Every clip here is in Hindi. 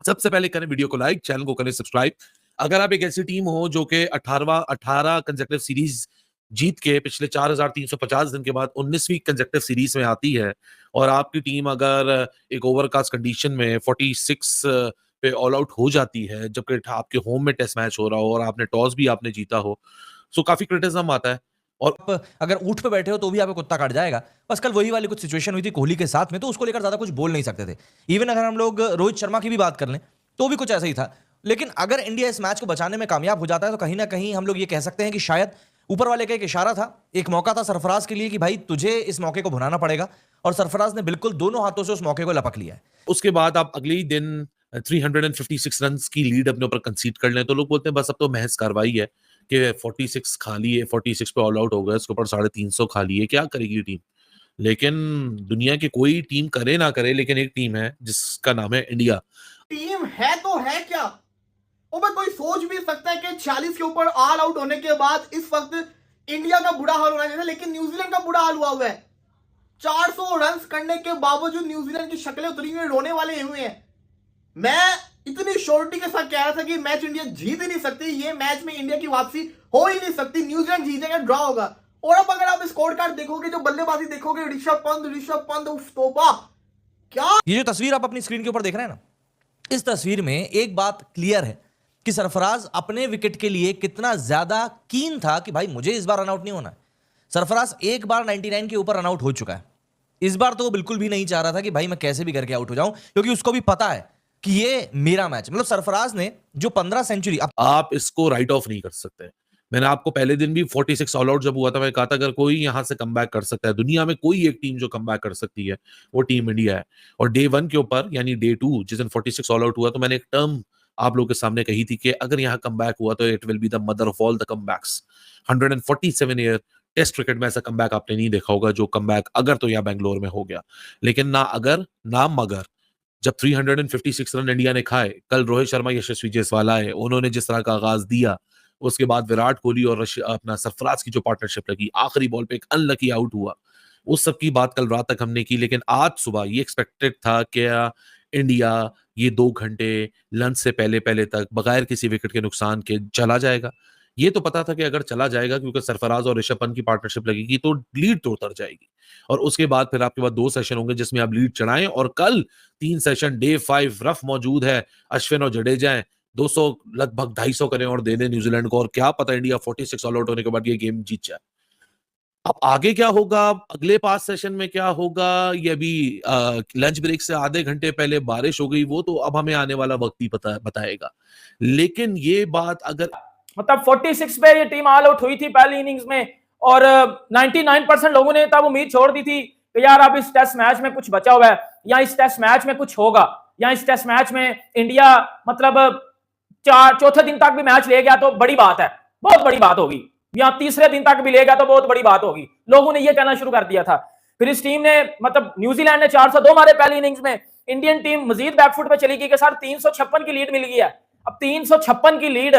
सबसे पहले करें वीडियो को लाइक, चैनल को करें सब्सक्राइब। अगर आप एक ऐसी टीम हो जो कि 18 कंसेक्यूटिव सीरीज जीत के पिछले 4350 दिन के बाद 19वीं कंसेक्यूटिव सीरीज में आती है और आपकी टीम अगर एक ओवरकास्ट कंडीशन में 46 पे ऑल आउट हो जाती है, जबकि आपके होम में टेस्ट मैच हो रहा हो और आपने टॉस भी आपने जीता हो, सो काफी क्रिटिसिज्म आता है। और आप अगर ऊँट पे बैठे हो तो भी आपका कुत्ता काट जाएगा। बस कल वही वाली कुछ सिचुएशन हुई थी कोहली के साथ में, तो उसको लेकर ज्यादा कुछ बोल नहीं सकते थे। इवन अगर हम लोग रोहित शर्मा की भी बात कर लें तो भी कुछ ऐसा ही था। लेकिन अगर इंडिया इस मैच को बचाने में कामयाब हो जाता है तो कहीं ना कहीं हम लोग ये कह सकते हैं कि शायद ऊपर वाले का एक इशारा था, एक मौका था सरफराज के लिए कि भाई तुझे इस मौके को भुनाना पड़ेगा, और सरफराज ने बिल्कुल दोनों हाथों से उस मौके को लपक लिया है। उसके बाद आप अगले ही दिन 356 रन की लीड अपने ऊपर कंसीड कर लें तो लोग बोलते हैं बस अब तो महज कार्रवाई है कि 46 खा लिए, 46 पे ऑल आउट हो गए, उसके ऊपर 350 खा लिए, क्या करेगी टीम। लेकिन दुनिया की कोई टीम करे ना करे, लेकिन एक टीम है जिसका नाम है इंडिया। टीम है तो है क्या। और मैं कोई सोच भी सकता है कि 46 के ऊपर ऑल आउट होने के बाद इस वक्त इंडिया का बुरा हाल होना चाहिए, लेकिन न्यूजीलैंड का बुरा हाल हुआ है। 400 रन करने के बावजूद न्यूजीलैंड की शक्लें उतरी हुई, रोने वाले हुए हैं। मैं इतनी श्योरिटी के साथ कह रहा था कि मैच इंडिया जीत ही नहीं सकती, ये मैच में इंडिया की वापसी हो ही नहीं सकती, न्यूजीलैंड जीतेगा, ड्रॉ होगा। और अब अगर आप स्कोर कार्ड देखोगे, जो बल्लेबाजी देखोगे, ऋषभ पंत उफ तोपा क्या। ये जो तस्वीर आप अपनी स्क्रीन के ऊपर देख रहे हैं ना, इस तस्वीर में एक बात क्लियर है कि सरफराज अपने विकेट के लिए कितना ज्यादा कीन था कि भाई मुझे इस बार रनआउट नहीं होना है। सरफराज एक बार 99 के ऊपर रनआउट हो चुका है, इस बार तो वो बिल्कुल भी नहीं चाह रहा था कि भाई मैं कैसे भी करके आउट हो जाऊं, क्योंकि उसको भी पता है कि ये मेरा मैच। मतलब सरफराज ने जो 15 सेंचुरी, आप इसको राइट ऑफ नहीं कर सकते। मैंने आपको पहले दिन भी 46 ऑल आउट जब हुआ था, मैं कहा था अगर कोई यहां से कमबैक कर सकता है, दुनिया में कोई एक टीम जो कमबैक कर सकती है वो टीम इंडिया है। और डे 1 के ऊपर यानी डे 2 जिस दिन 46 ऑल आउट हुआ, तो मैंने एक टर्म आप लोगों के सामने कही थी कि अगर यहाँ कमबैक हुआ तो it will be the mother of all the comebacks. 147 year test cricket में ऐसा कमबैक आपने नहीं देखा होगा जो कमबैक अगर तो यहाँ बैंगलोर में हो गया। लेकिन ना अगर ना मगर, जब 356 रन इंडिया ने खाए, कल रोहित शर्मा, यशस्वी जायसवाल आए, उन्होंने जिस तरह का आगाज दिया, उसके बाद विराट कोहली और अपना सरफराज की जो पार्टनरशिप लगी, आखिरी बॉल पे एक अनलकी आउट हुआ, उस सब की बात कल रात तक हमने की। लेकिन आज सुबह ये एक्सपेक्टेड था कि इंडिया ये 2 घंटे लंच से पहले पहले तक बगैर किसी विकेट के नुकसान के चला जाएगा। ये तो पता था कि अगर चला जाएगा क्योंकि सरफराज और ऋषभ पंत की पार्टनरशिप लगेगी तो लीड तो उतर जाएगी, और उसके बाद फिर आपके पास 2 सेशन होंगे जिसमें आप लीड चढ़ाएं। और कल 3 सेशन डे 5 रफ मौजूद है, अश्विन और जडेजा 200 लगभग 250 करें और दे दें न्यूजीलैंड को, और क्या पता इंडिया 46 ऑल आउट होने के बाद ये गेम जीत जाए। अब आगे क्या होगा, अगले 5 सेशन में क्या होगा, ये अभी लंच ब्रेक से आधे घंटे पहले बारिश हो गई, वो तो अब हमें आने वाला वक्त ही बताएगा। लेकिन ये बात अगर मतलब 46 पे ये टीम ऑल आउट हुई थी पहली इनिंग्स में, और 99% लोगों ने तब उम्मीद छोड़ दी थी कि यार अब इस टेस्ट मैच में कुछ बचा हुआ है, या इस टेस्ट मैच में कुछ होगा, या इस टेस्ट मैच में इंडिया मतलब चौथे दिन तक भी मैच ले गया तो बड़ी बात है, बहुत बड़ी बात होगी, या तीसरे दिन तक भी ले गया तो बहुत बड़ी बात होगी। लोगों ने यह कहना शुरू कर दिया था। फिर इस टीम ने मतलब न्यूजीलैंड ने 402 मारे पहली इनिंग्स में, इंडियन टीम मजीद बैकफुट पे चली गई कि सर 356 की लीड मिल गई है। अब 356 की लीड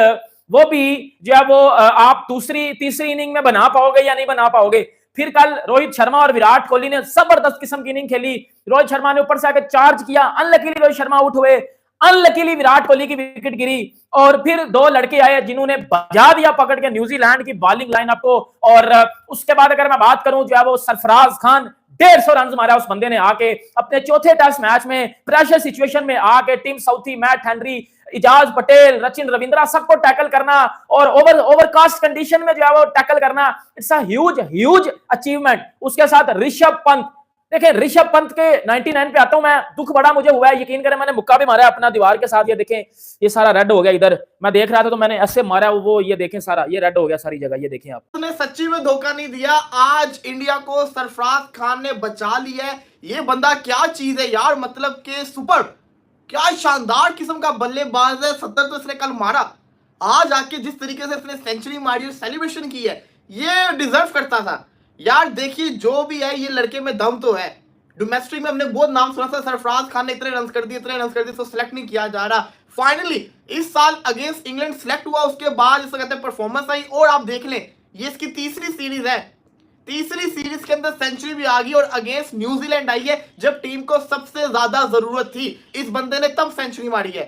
वो भी जो है वो आप तीसरी इनिंग में बना पाओगे या नहीं बना पाओगे। फिर कल रोहित शर्मा और विराट कोहली ने जबरदस्त किस्म की इनिंग खेली। रोहित शर्मा ने ऊपर से आकर चार्ज किया, अनलकीली रोहित शर्मा आउट हुए, अनलकीली विराट कोहली की विकेट गिरी, और फिर 2 लड़के आए जिन्होंने बजा दिया पकड़ के न्यूजीलैंड की बॉलिंग लाइनअप को। और उसके बाद अगर मैं बात करूं जो है वो सरफराज खान, 150 रन मारा उस बंदे ने आके अपने चौथे टेस्ट मैच में, प्रेशर सिचुएशन में आके team Southee, Matt Henry, Ajaz Patel, Rachin Ravindra सबको टैकल करना और ओवरकास्ट कंडीशन में जो है वो टैकल करना, इट्स अ ह्यूज अचीवमेंट। उसके साथ ऋषभ पंत, देखिए ऋषभ पंत के 99 पे आता हूं मैं, दुख बड़ा मुझे हुआ है, यकीन करें मैंने मुक्का भी मारा अपना दीवार के साथ, ये देखें ये सारा रेड हो गया, इधर मैं देख रहा था तो मैंने ऐसे मारा वो, ये देखें सारा ये रेड हो गया सारी जगह, ये देखें आप। उसने सच्ची में धोखा नहीं दिया, आज इंडिया को सरफराज खान ने बचा लिया है। ये बंदा क्या चीज है यार, मतलब के सुपर, क्या शानदार किस्म का बल्लेबाज है। 70 तो इसने कल मारा, आज आके जिस तरीके से इसने सेंचुरी मारी और सेलिब्रेशन की है, ये डिजर्व करता था यार। देखिए जो भी है, ये लड़के में दम तो है। डोमेस्टिक में हमने बहुत नाम सुना था, सरफराज खान ने इतने रन कर दिए, इतने रन कर दिए, तो सिलेक्ट नहीं किया जा रहा। फाइनली इस साल अगेंस्ट इंग्लैंड सिलेक्ट हुआ, उसके बाद इसका कहते हैं परफॉर्मेंस आई। और आप देख लें, ये इसकी तीसरी सीरीज है, तीसरी सीरीज के अंदर सेंचुरी भी आ गई और अगेंस्ट न्यूजीलैंड आई है जब टीम को सबसे ज्यादा जरूरत थी। इस बंदे ने तब सेंचुरी मारी है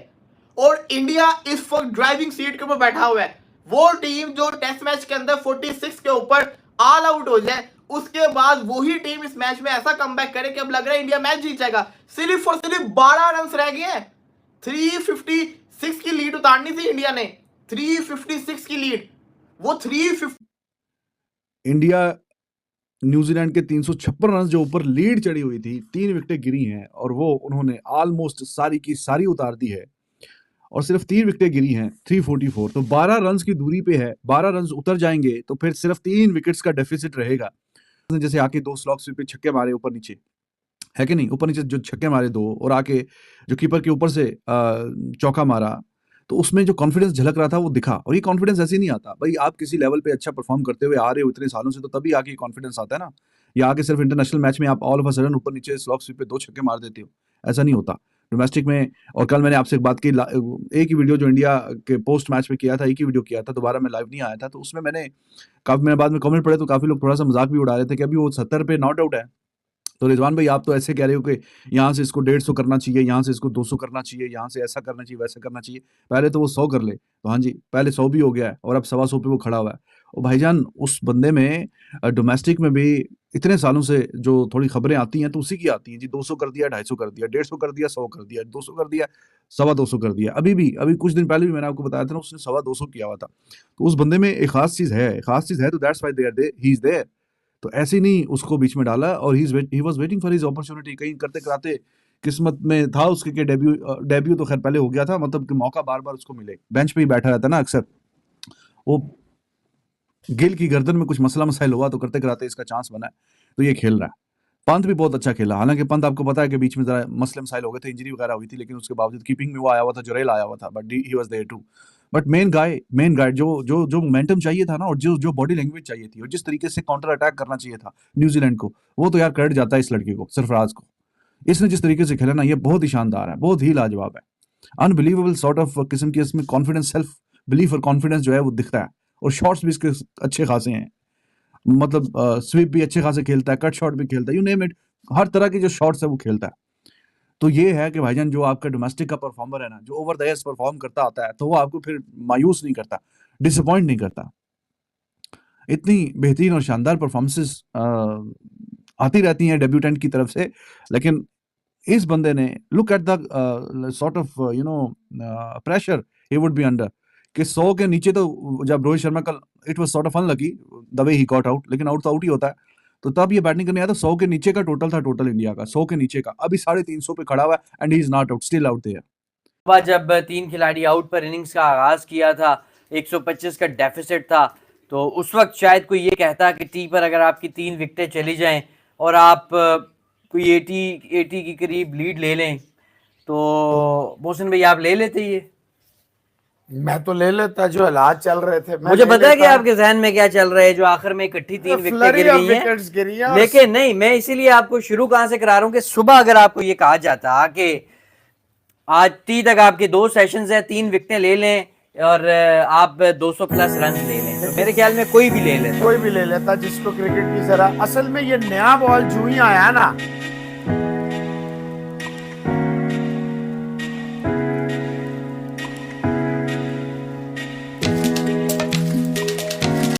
और इंडिया इस वक्त ड्राइविंग सीट के ऊपर बैठा हुआ है। वो टीम जो टेस्ट मैच के अंदर 46 के ऊपर ऑल आउट हो जाए, उसके बाद वही टीम इस मैच में ऐसा कमबैक करे कि अब लग रहा है इंडिया मैच जीत जाएगा। सिर्फ और सिर्फ 12 रन रह गए हैं। 356 की लीड उतारनी थी इंडिया ने, 356 की लीड, वो 350। इंडिया न्यूजीलैंड के 356 रन जो ऊपर लीड चढ़ी हुई थी, 3 विकेटें गिरी हैं और वो उन्होंने ऑलमोस्ट सारी की सारी उतार दी है और सिर्फ 3 विकेटें गिरी हैं, 344। तो 12 रन की दूरी पे है, 12 रन उतर जाएंगे तो फिर सिर्फ 3 विकेट्स का डेफिसिट रहेगा। जैसे आके 2 स्लॉग स्वीप पे छक्के मारे ऊपर नीचे, है कि नहीं, ऊपर नीचे जो छक्के मारे 2 और आके जो कीपर के ऊपर से चौका मारा, तो उसमें जो कॉन्फिडेंस झलक रहा था वो दिखा। और ये कॉन्फिडेंस ऐसे नहीं आता भाई, आप किसी लेवल पे अच्छा परफॉर्म करते हुए आ रहे हो इतने सालों से, तो तभी आके कॉन्फिडेंस आता है ना। या आके सिर्फ इंटरनेशनल मैच में आप ऑल ऑफ अ सडन ऊपर नीचे स्लॉग स्वीप पे 2 छक्के मार देते हो, ऐसा नहीं होता डोमेस्टिक में। और कल मैंने आपसे एक बात की, एक ही वीडियो जो इंडिया के पोस्ट मैच में किया था, एक ही वीडियो किया था, दोबारा मैं लाइव नहीं आया था, तो उसमें मैंने काफी, मेरे बाद में कमेंट पढ़े तो काफी लोग थोड़ा सा मजाक भी उड़ा रहे थे कि अभी वो 70 पे नॉट आउट है। तो रिजवान भाई, आप तो ऐसे कह रहे हो कि यहाँ से इसको 150 करना चाहिए, यहाँ से इसको 200 करना चाहिए, यहाँ से ऐसा करना चाहिए, वैसा करना चाहिए। पहले तो वो 100 कर ले, तो हाँ जी, पहले 100 भी हो गया है और अब 125 पे वो खड़ा हुआ है। और भाईजान, उस बंदे में डोमेस्टिक में भी इतने सालों से जो थोड़ी खबरें आती हैं तो उसी की आती हैं जी, 200 कर दिया, 250 कर दिया, 150 कर दिया, 100 कर दिया, 200 कर दिया, 225 कर दिया। अभी कुछ दिन पहले भी मैंने आपको बताया था ना, उसने 225 किया हुआ था। तो उस बंदे में एक खास चीज है, तो that's why he is there. तो ऐसे नहीं उसको बीच में डाला और he was waiting for his opportunity. कहीं करते कराते किस्मत में था उसके कि डेब्यू तो खैर पहले हो गया था, मतलब कि मौका बार बार उसको मिले। बेंच पे ही बैठा रहता ना अक्सर, वो गिल की गर्दन में कुछ मसला मसाइल हुआ तो करते कराते इसका चांस बना है, तो ये खेल रहा है। पंत भी बहुत अच्छा खेला, हालांकि पंत आपको पता है कि बीच में जरा मसले मसाइल हो गए थे, इंजरी वगैरह हुई थी, लेकिन उसके बावजूद कीपिंग में वो आया हुआ था, जुरेल आया हुआ था, but he was there too. But main guy जो मोमेंटम चाहिए था ना, और जो बॉडी लैंग्वेज चाहिए थी, और जिस तरीके से काउंटर अटैक करना चाहिए था न्यूजीलैंड को, वो तो यार क्रेडिट जाता है इस लड़के को, सरफराज को। इसने जिस तरीके से खेला ना, ये बहुत ही शानदार है, बहुत ही लाजवाब है, अनबिलीवेबल सॉर्ट ऑफ किस्म की इसमें कॉन्फिडेंस, सेल्फ बिलीफ और कॉन्फिडेंस जो है वो दिखता है। और शॉट्स भी इसके अच्छे खासे हैं, मतलब स्वीप भी अच्छे खासे खेलता है, कट शॉट भी खेलता है, यू नेम इट, हर तरह के जो शॉट्स है वो खेलता है। तो ये है कि भाईजान, जो आपका डोमेस्टिक का परफॉर्मर है ना, जो ओवर द एयर्स परफॉर्म करता आता है, तो वो आपको फिर मायूस नहीं करता, डिसअपॉइंट नहीं करता। इतनी बेहतरीन और शानदार परफॉर्मेंसेस आती रहती हैं डेब्यूटेंट की तरफ से, लेकिन इस बंदे ने, look at the sort of pressure he would be under, कि 100 के नीचे तो, जब रोहित शर्मा कल, it was sort of unlucky the way he got out, लेकिन आउट तो आउट ही होता है, तो तब ये बैटिंग करने आया था। 100 के नीचे का टोटल था, टोटल इंडिया का 100 के नीचे का, अभी 350 पे खड़ा हुआ है and he is not out, still out there. जब 3 खिलाड़ी आउट पर इनिंग्स का आगाज किया था, 125 का डेफिसिट था, तो उस वक्त शायद कोई ये कहता कि टी पर अगर आपकी 3 विकेटें चली जाएं और आप कोई 80 की करीब लीड ले लें, तो मोहसिन भाई आप ले लेते ये? मैं तो ले लेता, जो हालात चल रहे थे। मुझे पता है कि आपके जहन में क्या चल रहा है, जो आखिर में इकट्ठी 3 विकेटें गिर गई हैं, लेकिन नहीं, मैं इसीलिए आपको शुरू कहां से करा रहा हूं कि सुबह अगर आपको ये कहा जाता कि आज टी तक आपके 2 सेशंस है, 3 विकेटें ले लें और आप 200 प्लस रन ले लें, तो मेरे ख्याल में कोई भी ले लेता, जिसको क्रिकेट की जरा, असल में ये नया बॉल जो ही आया ना,